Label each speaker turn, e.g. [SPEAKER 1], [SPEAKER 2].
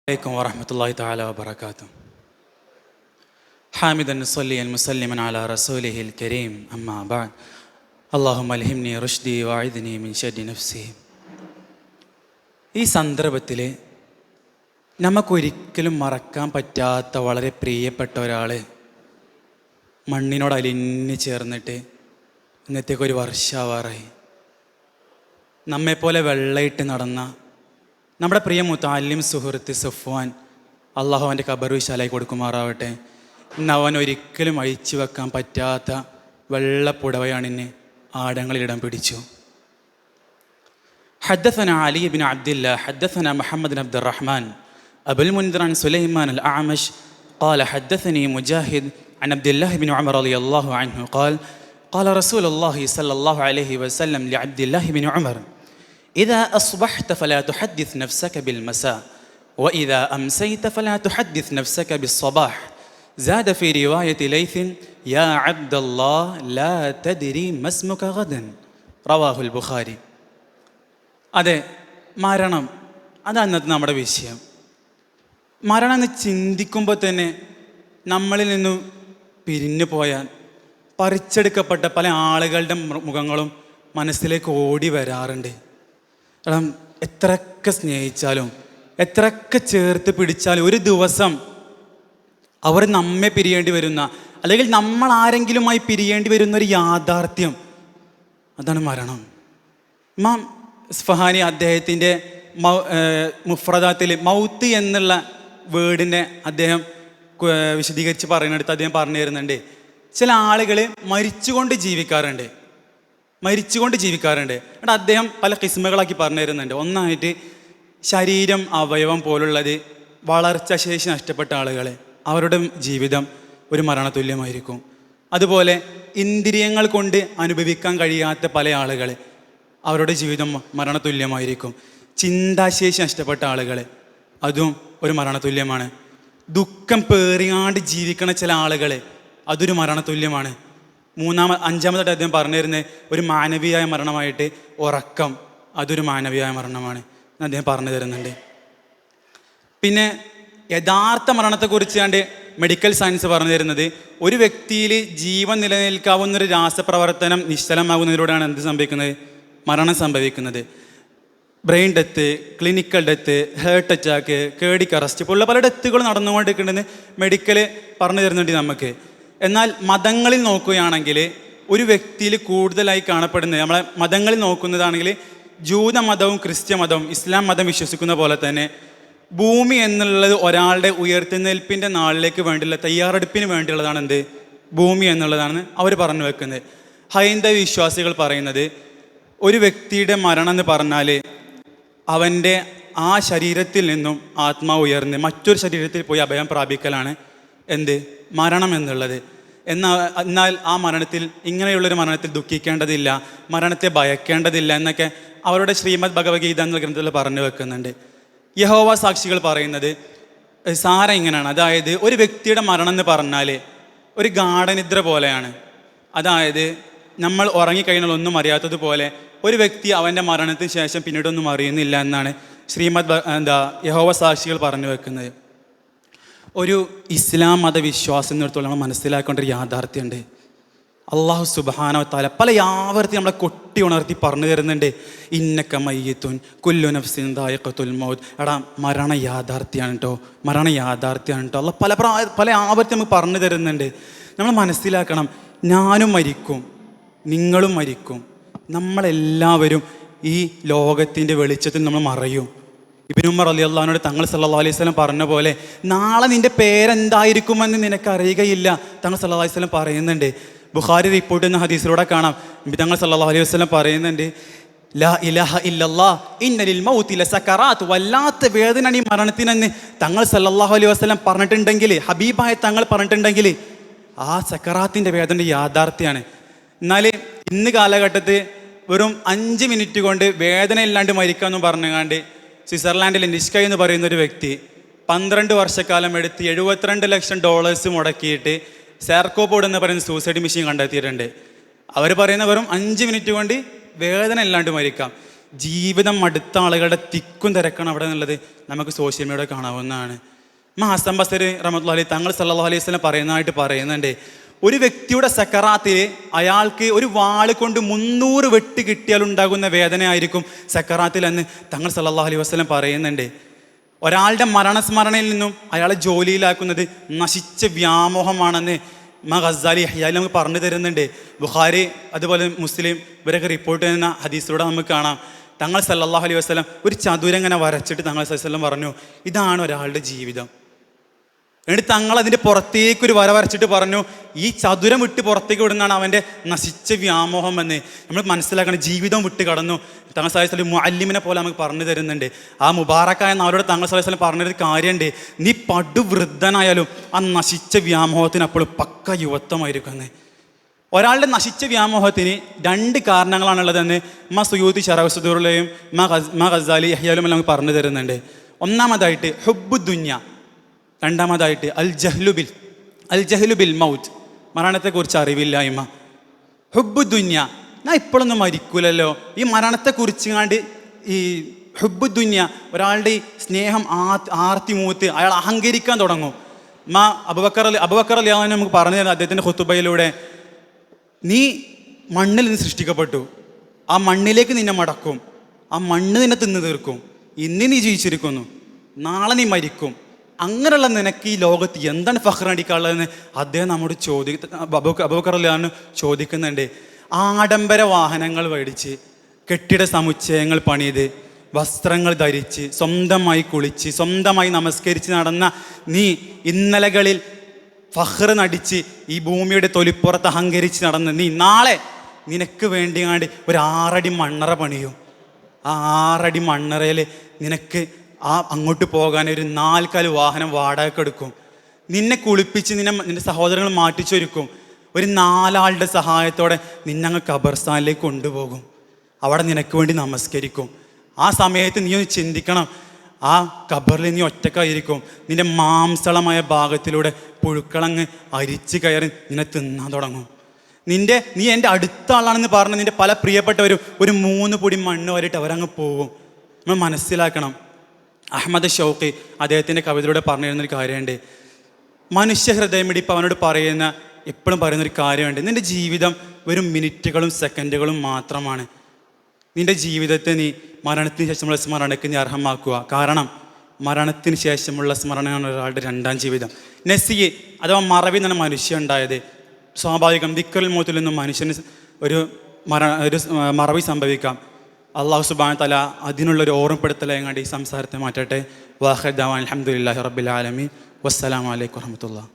[SPEAKER 1] عليكم ورحمة الله تعالى وبركاته. حامدا صليا مسلما على رسوله الكريم أما بعد. اللهم ألهمني رشدي وأعذني من شر نفسي. ഈ സന്ദർഭത്തിൽ നമുക്കൊരിക്കലും മറക്കാൻ പറ്റാത്ത വളരെ പ്രിയപ്പെട്ട ഒരാൾ മണ്ണിനോട് അലിഞ്ഞ് ചേർന്നിട്ട് ഇന്നത്തേക്ക് ഒരു വർഷമാവാറായി. നമ്മെപ്പോലെ വെള്ളയിട്ട് നടന്ന നമ്മുടെ പ്രിയ മുത്താലിം സുഹൃത്ത് സഫ്വാൻ, അള്ളാഹു അവൻ്റെ ഖബർ വിശാലായി കൊടുക്കുമാറാവട്ടെ. ഇന്ന് അവൻ ഒരിക്കലും അഴിച്ചു വെക്കാൻ പറ്റാത്ത വെള്ളപ്പുടവയാണിന്ന് ആടങ്ങളിലിടം പിടിച്ചു. حدثنا علي بن عبد الله حدثنا محمد بن عبد الرحمن أبو المنذر عن سليمان الأعمش قال حدثني مجاهد عن عبد الله بن عمر رضي الله عنه قال قال رسول الله صلى الله عليه وسلم لعبد الله بن عمر إذا أصبحت فلا تحدث نفسك بالمساء وإذا أمسيت فلا تحدث نفسك بالصباح زاد في رواية ليث يا عبد الله لا تدري ما اسمك غدا رواه البخاري. അതെ, മരണം അതാണ് ഇന്നത്തെ നമ്മുടെ വിഷയം. മരണം എന്ന് ചിന്തിക്കുമ്പോൾ തന്നെ നമ്മളിൽ നിന്നും പിരിഞ്ഞു പോയാൽ പറിച്ചെടുക്കപ്പെട്ട പല ആളുകളുടെ മുഖങ്ങളും മനസ്സിലേക്ക് ഓടി വരാറുണ്ട്. കാരണം എത്രയൊക്കെ സ്നേഹിച്ചാലും എത്രയൊക്കെ ചേർത്ത് പിടിച്ചാലും ഒരു ദിവസം അവർ നമ്മെ പിരിയേണ്ടി വരുന്ന, അല്ലെങ്കിൽ നമ്മൾ ആരെങ്കിലുമായി പിരിയേണ്ടി വരുന്ന ഒരു യാഥാർത്ഥ്യം, അതാണ് മരണം. ഇമാം ഇസ്ഫഹാനി അദ്ദേഹത്തിൻ്റെ മുഫ്രദാത്തിൽ മൗത്ത് എന്നുള്ള വേർഡിനെ അദ്ദേഹം വിശദീകരിച്ച് പറയുന്നിടത്ത് അദ്ദേഹം പറഞ്ഞു തരുന്നുണ്ട്, ചില ആളുകൾ മരിച്ചുകൊണ്ട് ജീവിക്കാറുണ്ട്. എന്നിട്ട് അദ്ദേഹം പല കിസ്മകളാക്കി പറഞ്ഞു തരുന്നുണ്ട്. ഒന്നായിട്ട് ശരീരം, അവയവം പോലുള്ളത് വളർച്ച ശേഷി നഷ്ടപ്പെട്ട ആളുകൾ, അവരുടെ ജീവിതം ഒരു മരണതുല്യമായിരിക്കും. അതുപോലെ ഇന്ദ്രിയങ്ങൾ കൊണ്ട് അനുഭവിക്കാൻ കഴിയാത്ത പല ആളുകൾ, അവരുടെ ജീവിതം മരണതുല്യമായിരിക്കും. ചിന്താശേഷി നഷ്ടപ്പെട്ട ആളുകൾ, അതും ഒരു മരണതുല്യമാണ്. ദുഃഖം പേറിയാണ്ട് ജീവിക്കണ ചില ആളുകൾ, അതൊരു മരണതുല്യമാണ്. അഞ്ചാമതായിട്ട് അദ്ദേഹം പറഞ്ഞു തരുന്നത് ഒരു മാനവീയമായ മരണമായിട്ട് ഉറക്കം, അതൊരു മാനവീയമായ മരണമാണ് എന്ന് അദ്ദേഹം പറഞ്ഞു തരുന്നുണ്ട്. പിന്നെ യഥാർത്ഥ മരണത്തെക്കുറിച്ച് കണ്ട് മെഡിക്കൽ സയൻസ് പറഞ്ഞു തരുന്നത്, ഒരു വ്യക്തിയിൽ ജീവൻ നിലനിൽക്കാവുന്നൊരു രാസപ്രവർത്തനം നിശ്ചലമാകുന്നതിലൂടെയാണ് എന്ത് സംഭവിക്കുന്നത്? മരണം സംഭവിക്കുന്നത്. Brain death, clinical death, heart attack, cardiac arrest പോലുള്ള പല ഡെത്തുകൾ നടന്നുകൊണ്ടിരിക്കുന്നുണ്ടെന്ന് മെഡിക്കൽ പറഞ്ഞു തരുന്നുണ്ട് നമുക്ക്. എന്നാൽ മതങ്ങളിൽ നോക്കുകയാണെങ്കിൽ ഒരു വ്യക്തിയിൽ കൂടുതലായി കാണപ്പെടുന്നത്, നമ്മളെ മതങ്ങളിൽ നോക്കുന്നതാണെങ്കിൽ ജൂതമതവും ക്രിസ്ത്യ മതവും ഇസ്ലാം മതം വിശ്വസിക്കുന്ന പോലെ തന്നെ ഭൂമി എന്നുള്ളത് ഒരാളുടെ ഉയർത്തെഴുന്നേൽപ്പിൻ്റെ നാളിലേക്ക് വേണ്ടിയുള്ള തയ്യാറെടുപ്പിന് വേണ്ടിയുള്ളതാണ്. എന്ത്? ഭൂമി എന്നുള്ളതാണ് അവർ പറഞ്ഞു വെക്കുന്നത്. ഹൈന്ദവ വിശ്വാസികൾ പറയുന്നത് ഒരു വ്യക്തിയുടെ മരണം എന്ന് പറഞ്ഞാൽ അവൻ്റെ ആ ശരീരത്തിൽ നിന്നും ആത്മാവ് ഉയർന്ന് മറ്റൊരു ശരീരത്തിൽ പോയി അഭയം പ്രാപിക്കലാണ് എന്ത്? മരണം എന്നുള്ളത്. എന്നാൽ ആ മരണത്തിൽ, ഇങ്ങനെയുള്ളൊരു മരണത്തിൽ ദുഃഖിക്കേണ്ടതില്ല, മരണത്തെ ഭയക്കേണ്ടതില്ല എന്നൊക്കെ അവരുടെ ശ്രീമദ് ഭഗവത്ഗീത എന്ന ഗ്രന്ഥത്തിൽ പറഞ്ഞു വെക്കുന്നുണ്ട്. യഹോവ സാക്ഷികൾ പറയുന്നത് സാരം ഇങ്ങനെയാണ്, അതായത് ഒരു വ്യക്തിയുടെ മരണം എന്ന് പറഞ്ഞാൽ ഒരു ഗാഠനിദ്ര പോലെയാണ്. അതായത് നമ്മൾ ഉറങ്ങിക്കഴിഞ്ഞാൽ ഒന്നും അറിയാത്തതുപോലെ ഒരു വ്യക്തി അവൻ്റെ മരണത്തിന് ശേഷം പിന്നീടൊന്നും അറിയുന്നില്ല എന്നാണ് ശ്രീമദ് യഹോവ സാക്ഷികൾ പറഞ്ഞു വെക്കുന്നത്. ഒരു ഇസ്ലാം മതവിശ്വാസം എന്നിടത്തോളം നമ്മൾ മനസ്സിലാക്കേണ്ട ഒരു യാഥാർത്ഥ്യമുണ്ട്. അള്ളാഹു സുബ്ഹാനഹു വ തആല പല ആവർത്തി നമ്മളെ കൊട്ടി ഉണർത്തി പറഞ്ഞു തരുന്നുണ്ട്, ഇന്നക മയ്യിത്തുൻ കുല്ലു നഫ്സിൻ ദായിഖത്തുൽ മൗത്ത്. എടാ, മരണ യാഥാർത്ഥ്യമാണ് കേട്ടോ, അള്ളാഹ് പല ആവർത്തി നമുക്ക് പറഞ്ഞു തരുന്നുണ്ട്. നമ്മൾ മനസ്സിലാക്കണം, ഞാനും മരിക്കും, നിങ്ങളും മരിക്കും, നമ്മളെല്ലാവരും ഈ ലോകത്തിൻ്റെ വെളിച്ചത്തിൽ നമ്മൾ മറയും. ഇബ്നു ഉമർ റളിയല്ലാഹു അൻഹു തങ്ങൾ സല്ലല്ലാഹു അലൈഹി വസല്ലം പറഞ്ഞ പോലെ നാളെ നിൻ്റെ പേരെന്തായിരിക്കുമെന്ന് നിനക്കറിയുകയില്ല. തങ്ങൾ സല്ലല്ലാഹു അലൈഹി വസല്ലം പറയുന്നുണ്ട്. ബുഖാരി റിപ്പോർട്ട് ചെയ്യുന്ന ഹദീസിലൂടെ കാണാം, തങ്ങൾ സല്ലല്ലാഹു അലൈഹി വസല്ലം പറയുന്നുണ്ട്, ലാ ഇലാഹ ഇല്ലല്ലാഹ് ഇന്നലിൽ മൗതി ലസകറാത്ത്. വല്ലാത്ത വേദനയാണ് ഈ മരണത്തിനെന്ന് തങ്ങൾ സല്ലല്ലാഹു അലൈഹി വസല്ലം പറഞ്ഞിട്ടുണ്ടെങ്കിൽ, ഹബീബായ തങ്ങൾ പറഞ്ഞിട്ടുണ്ടെങ്കിൽ, ആ സക്കറാത്തിൻ്റെ വേദന യാഥാർത്ഥ്യമാണ്. എന്നാൽ ഇന്ന് കാലഘട്ടത്തിൽ വെറും 5 മിനിറ്റ് കൊണ്ട് വേദന ഇല്ലാണ്ട് മരിക്കാമെന്ന് പറഞ്ഞുകൊണ്ട് സ്വിറ്റ്സർലാൻഡിലെ നിഷ്കൈ എന്ന് പറയുന്ന ഒരു വ്യക്തി 12 വർഷക്കാലം എടുത്ത് $72 ലക്ഷം മുടക്കിയിട്ട് സാർക്കോപോഡ് എന്ന് പറയുന്ന സൂസൈഡ് മെഷീൻ കണ്ടെത്തിയിട്ടുണ്ട്. അവർ പറയുന്ന വെറും 5 മിനിറ്റ് കൊണ്ട് വേദന ഇല്ലാണ്ട് മരിക്കാം. ജീവിതം അടുത്ത ആളുകളുടെ തിക്കും തിരക്കാണ് അവിടെ എന്നുള്ളത് നമുക്ക് സോഷ്യൽ മീഡിയ കാണാവുന്നതാണ്. ഹസൻ ബസരി റഹ്മത്തുള്ളാഹി അലൈഹി തങ്ങൾ സല്ലല്ലാഹു അലൈഹി വസല്ലം പറയുന്നുണ്ട്, ഒരു വ്യക്തിയുടെ സക്കറാത്തിൽ അയാൾക്ക് ഒരു വാള് കൊണ്ട് 300 വെട്ട് കിട്ടിയാൽ ഉണ്ടാകുന്ന വേദനയായിരിക്കും സക്കറാത്തിൽ എന്ന് തങ്ങൾ സല്ലല്ലാഹു അലൈഹി വസല്ലം പറയുന്നുണ്ട്. ഒരാളുടെ മരണസ്മരണയിൽ നിന്നും അയാളെ ജോലിയിലാക്കുന്നത് നശിച്ച വ്യാമോഹമാണെന്ന് ഗസാലി ഇഹ്യായിൽ നമുക്ക് പറഞ്ഞു തരുന്നുണ്ട്. ബുഖാരി അതുപോലെ മുസ്ലിം ഇവരൊക്കെ റിപ്പോർട്ട് ചെയ്യുന്ന ഹദീസിലൂടെ നമുക്ക് കാണാം, തങ്ങൾ സല്ലല്ലാഹു അലൈഹി വസല്ലം ഒരു ചതുരം ഇങ്ങനെ വരച്ചിട്ട് തങ്ങൾ സല്ലല്ലാഹു അലൈഹി വസല്ലം പറഞ്ഞു, ഇതാണ് ഒരാളുടെ ജീവിതം. എന്നിട്ട് തങ്ങൾ അതിൻ്റെ പുറത്തേക്ക് ഒരു വര വരച്ചിട്ട് പറഞ്ഞു, ഈ ചതുരം വിട്ട് പുറത്തേക്ക് വിടുന്നതാണ് അവൻ്റെ നശിച്ച വ്യാമോഹം എന്ന്. നമ്മൾ മനസ്സിലാക്കണം, ജീവിതം വിട്ട് കടന്നു. തങ്ങൾ സല്ലല്ലാഹു അലൈഹി വസല്ലം മുഅല്ലിമിനെ പോലെ നമുക്ക് പറഞ്ഞു തരുന്നുണ്ട്. ആ മുബാറക്കായ നാളോട് തങ്ങൾ സല്ലല്ലാഹു അലൈഹി വസല്ലം പറഞ്ഞൊരു കാര്യമുണ്ട്, നീ പടുവൃദ്ധനായാലും ആ നശിച്ച വ്യാമോഹത്തിന് അപ്പോഴും പക്ക യുവത്വമായിരിക്കും എന്ന്. ഒരാളുടെ നശിച്ച വ്യാമോഹത്തിന് 2 കാരണങ്ങളാണുള്ളതെന്ന് സുയൂത്തി ശറഹ് സുദൂറിലെയും ഗസാലി ഇഹ്യായിലും എല്ലാം നമുക്ക് പറഞ്ഞു തരുന്നുണ്ട്. ഒന്നാമതായിട്ട് ഹുബ്ബു ദുനിയ, രണ്ടാമതായിട്ട് അൽ ജഹ്ലു ബിൽ മൗത്ത്, മരണത്തെക്കുറിച്ച് അറിവില്ലായ്മ. ഹുബ്ബു ദുനിയ, ഞാൻ ഇപ്പോഴൊന്നും മരിക്കൂലല്ലോ, ഈ മരണത്തെക്കുറിച്ച് കണ്ട് ഈ ഹുബ്ബു ദുനിയ, ഒരാളുടെ ഈ സ്നേഹം ആർത്തി മൂത്ത് അയാൾ അഹങ്കരിക്കാൻ തുടങ്ങും. അബൂബക്കർ റളിയല്ലാഹു അൻഹു നമുക്ക് പറഞ്ഞു തരുന്നത് അദ്ദേഹത്തിൻ്റെ ഖുതുബയിലൂടെ, നീ മണ്ണിൽ നിന്ന് സൃഷ്ടിക്കപ്പെട്ടു, ആ മണ്ണിലേക്ക് നിന്നെ മടക്കും, ആ മണ്ണ് നിന്നെ തിന്നു തീർക്കും. ഇന്ന് നീ ജീവിച്ചിരിക്കുന്നു, നാളെ നീ മരിക്കും. അങ്ങനെയുള്ള നിനക്ക് ഈ ലോകത്ത് എന്താണ് ഫഖ്റടിക്കാനുള്ളതെന്ന് അദ്ദേഹം നമ്മോട് അബൂബക്കർ റളിയല്ലാഹു അൻഹു ചോദിക്കുന്നുണ്ട്. ആഡംബര വാഹനങ്ങൾ മേടിച്ച്, കെട്ടിട സമുച്ചയങ്ങൾ പണിത്, വസ്ത്രങ്ങൾ ധരിച്ച്, സ്വന്തമായി കുളിച്ച്, സ്വന്തമായി നമസ്കരിച്ച് നടന്ന നീ ഇന്നലകളിൽ ഫഖ്റ് നടിച്ച് ഈ ഭൂമിയുടെ തൊലിപ്പുറത്ത് അഹങ്കരിച്ച് നടന്ന് നീ നാളെ നിനക്ക് വേണ്ടിയാണ്ട് ഒരു 6 അടി മണ്ണറ പണിയും. ആ 6 അടി മണ്ണറയിൽ നിനക്ക് അങ്ങോട്ട് പോകാൻ ഒരു 4 കാല് വാഹനം വാടകയ്ക്ക് എടുക്കും. നിന്നെ കുളിപ്പിച്ച് നിന്റെ സഹോദരങ്ങൾ മാറ്റിച്ചൊരുക്കും. ഒരു 4 ആളുടെ സഹായത്തോടെ നിന്നങ്ങ് ഖബർസ്ഥാനിലേക്ക് കൊണ്ടുപോകും. അവിടെ നിനക്ക് വേണ്ടി നമസ്കരിക്കും. ആ സമയത്ത് നീ ഒന്ന് ചിന്തിക്കണം, ആ ഖബറിൽ നീ ഒറ്റക്കായിരിക്കും. നിന്റെ മാംസളമായ ഭാഗത്തിലൂടെ പുഴുക്കളങ്ങ് അരിച്ച് കയറി നിന്നെ തിന്നാൻ തുടങ്ങും. നീ എൻ്റെ അടുത്ത ആളാണെന്ന് പറഞ്ഞ് നിന്റെ പല പ്രിയപ്പെട്ടവരും ഒരു 3 പൊടി മണ്ണ് വരിട്ട് അവരങ്ങ് പോകും. നമ്മൾ മനസ്സിലാക്കണം. അഹമ്മദ് ഷൗഖി അദ്ദേഹത്തിൻ്റെ കവിതയിലൂടെ പറഞ്ഞിരുന്നൊരു കാര്യമുണ്ട്, മനുഷ്യ ഹൃദയമിടിപ്പ് അവനോട് എപ്പോഴും പറയുന്നൊരു കാര്യമുണ്ട്, നിൻ്റെ ജീവിതം വെറും മിനിറ്റുകളും സെക്കൻഡുകളും മാത്രമാണ്. നിൻ്റെ ജീവിതത്തെ നീ മരണത്തിന് ശേഷമുള്ള സ്മരണയ്ക്ക് നീ അർഹമാക്കുക. കാരണം മരണത്തിന് ശേഷമുള്ള സ്മരണയാണ് ഒരാളുടെ 2ാം ജീവിതം. നസിയെ അഥവാ മറവി എന്ന മനുഷ്യ ഉണ്ടായത് സ്വാഭാവികം. ദിക്റുൽ മൗത്തിൽ നിന്നും മനുഷ്യന് ഒരു മറവി സംഭവിക്കാം. അല്ലാഹു സുബ്ഹാനഹു വ തആല അതിനുള്ളൊരു ഓർമ്മപ്പെടുത്തലായി കണ്ട് ഈ സംസാരത്തെ മാറ്റട്ടെ. വാഖിർ ദഅവാന അൽഹംദുലില്ലാഹി റബ്ബിൽ ആലമീൻ. വസ്സലാമു അലൈക്കും വറഹ്മത്തുള്ളാഹി.